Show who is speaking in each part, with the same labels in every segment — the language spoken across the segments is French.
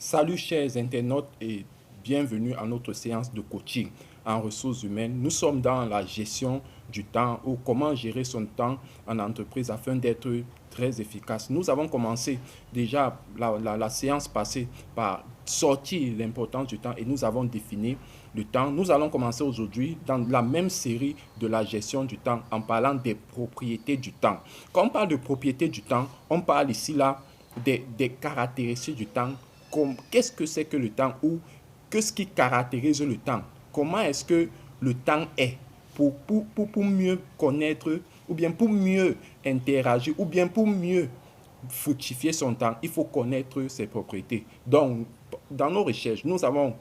Speaker 1: Salut chers internautes et bienvenue à notre séance de coaching en ressources humaines. Nous sommes dans la gestion du temps ou comment gérer son temps en entreprise afin d'être très efficace. Nous avons commencé déjà la séance passée par sortir l'importance du temps et nous avons défini le temps. Nous allons commencer aujourd'hui dans la même série de la gestion du temps en parlant des propriétés du temps. Quand on parle de propriétés du temps, on parle ici là des caractéristiques du temps. Qu'est-ce que c'est que le temps ou qu'est-ce qui caractérise le temps? Comment est-ce que le temps est pour mieux connaître ou bien pour mieux interagir ou bien pour mieux fructifier son temps, il faut connaître ses propriétés. Donc, dans nos recherches, nous avons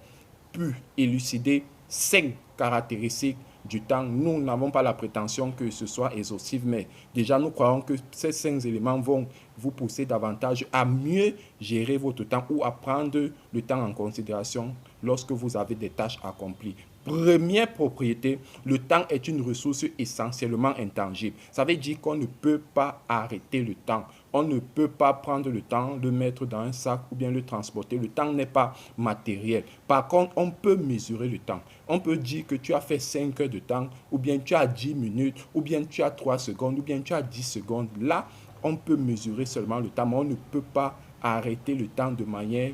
Speaker 1: pu élucider 5 caractéristiques du temps. Nous n'avons pas la prétention que ce soit exhaustif, mais déjà nous croyons que ces 5 éléments vont vous pousser davantage à mieux gérer votre temps ou à prendre le temps en considération lorsque vous avez des tâches accomplies. Première propriété, le temps est une ressource essentiellement intangible. Ça veut dire qu'on ne peut pas arrêter le temps. On ne peut pas prendre le temps, le mettre dans un sac ou bien le transporter. Le temps n'est pas matériel. Par contre, on peut mesurer le temps. On peut dire que tu as fait 5 heures de temps, ou bien tu as 10 minutes, ou bien tu as 3 secondes, ou bien tu as 10 secondes. Là, on peut mesurer seulement le temps, mais on ne peut pas arrêter le temps de manière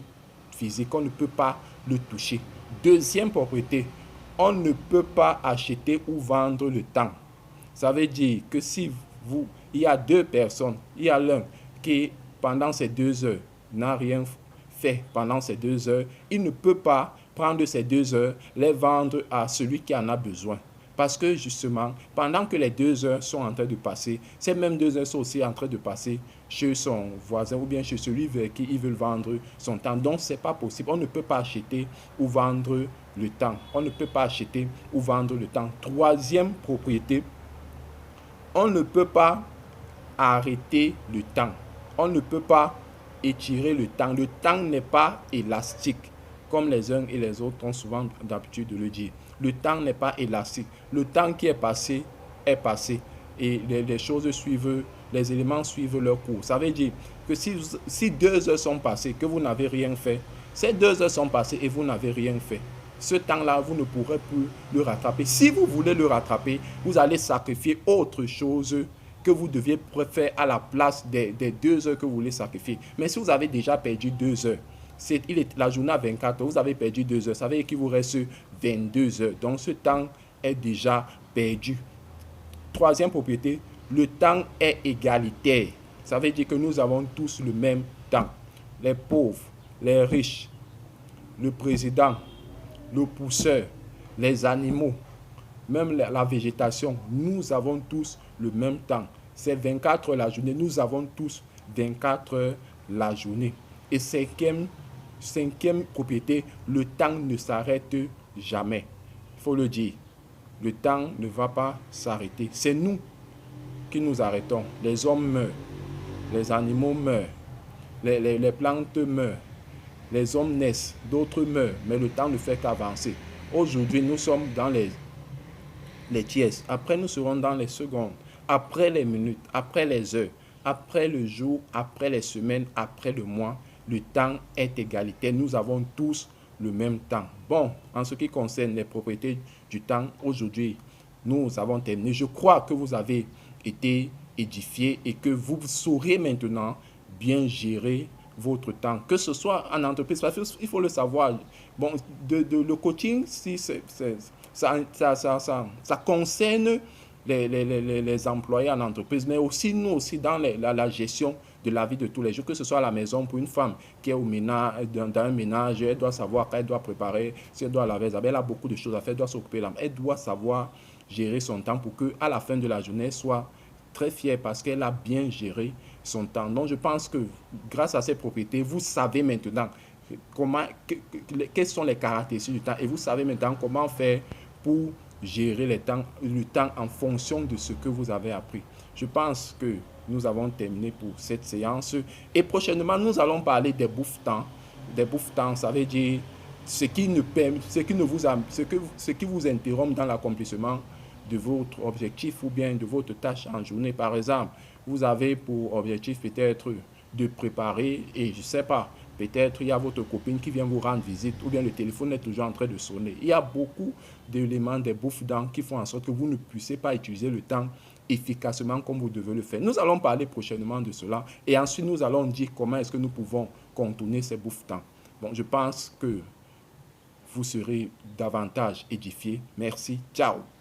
Speaker 1: physique. On ne peut pas le toucher. Deuxième propriété, on ne peut pas acheter ou vendre le temps. Ça veut dire que si il y a deux personnes, il y a l'un qui, pendant ces 2 heures, n'a rien fait pendant ces 2 heures, il ne peut pas prendre ces 2 heures, les vendre à celui qui en a besoin. Parce que justement, pendant que les 2 heures sont en train de passer, ces mêmes 2 heures sont aussi en train de passer chez son voisin ou bien chez celui vers qui il veut vendre son temps. Donc, ce n'est pas possible. On ne peut pas acheter ou vendre le temps. On ne peut pas acheter ou vendre le temps. Troisième propriété, on ne peut pas arrêter le temps. On ne peut pas étirer le temps. Le temps n'est pas élastique, comme les uns et les autres ont souvent d'habitude de le dire. Le temps n'est pas élastique. Le temps qui est passé est passé. Et les choses suivent, les éléments suivent leur cours. Ça veut dire que si 2 heures sont passées, que vous n'avez rien fait, ces 2 heures sont passées et vous n'avez rien fait. Ce temps-là, vous ne pourrez plus le rattraper. Si vous voulez le rattraper, vous allez sacrifier autre chose que vous deviez faire à la place des 2 heures que vous voulez sacrifier. Mais si vous avez déjà perdu 2 heures, la journée à 24 heures, vous avez perdu 2 heures, ça veut dire qu'il vous reste 22 heures. Donc ce temps est déjà perdu. Troisième propriété, le temps est égalitaire. Ça veut dire que nous avons tous le même temps. Les pauvres, les riches, le président, le pousseur, les animaux, même la végétation, nous avons tous le même temps. C'est 24 heures la journée, nous avons tous 24 heures la journée. Et cinquième propriété, le temps ne s'arrête jamais. Il faut le dire, le temps ne va pas s'arrêter. C'est nous qui nous arrêtons. Les hommes meurent, les animaux meurent, les plantes meurent. Les hommes naissent, d'autres meurent, mais le temps ne fait qu'avancer. Aujourd'hui, nous sommes dans les tiers. Après, nous serons dans les secondes. Après les minutes, après les heures, après le jour, après les semaines, après le mois, le temps est égalitaire. Nous avons tous le même temps. Bon, en ce qui concerne les propriétés du temps, aujourd'hui, nous avons terminé. Je crois que vous avez été édifiés et que vous saurez maintenant bien gérer votre temps, que ce soit en entreprise, parce qu'il faut le savoir. Bon, le coaching, si ça concerne les employés en entreprise, mais aussi nous aussi dans la gestion de la vie de tous les jours, que ce soit à la maison pour une femme qui est au ménage, dans un ménage, elle doit savoir qu'elle doit préparer, si elle doit laver, elle a beaucoup de choses à faire, elle doit s'occuper de l'âme, elle doit savoir gérer son temps pour qu'à la fin de la journée, elle soit très fière parce qu'elle a bien géré son temps. Donc, je pense que grâce à ces propriétés, vous savez maintenant quelles sont les caractéristiques du temps et vous savez maintenant comment faire pour gérer le temps en fonction de ce que vous avez appris. Je pense que nous avons terminé pour cette séance et prochainement, nous allons parler des bouffes-temps. Des bouffes-temps, ça veut dire ce qui vous interrompt dans l'accomplissement de votre objectif ou bien de votre tâche en journée. Par exemple, vous avez pour objectif peut-être de préparer, et je ne sais pas, Peut-être il y a votre copine qui vient vous rendre visite ou bien le téléphone est toujours en train de sonner. Il y a beaucoup d'éléments, des bouffes-dents qui font en sorte que vous ne puissiez pas utiliser le temps efficacement comme vous devez le faire. Nous allons parler prochainement de cela et ensuite nous allons dire comment est-ce que nous pouvons contourner ces bouffes-dents. Bon, je pense que vous serez davantage édifiés. Merci. Ciao.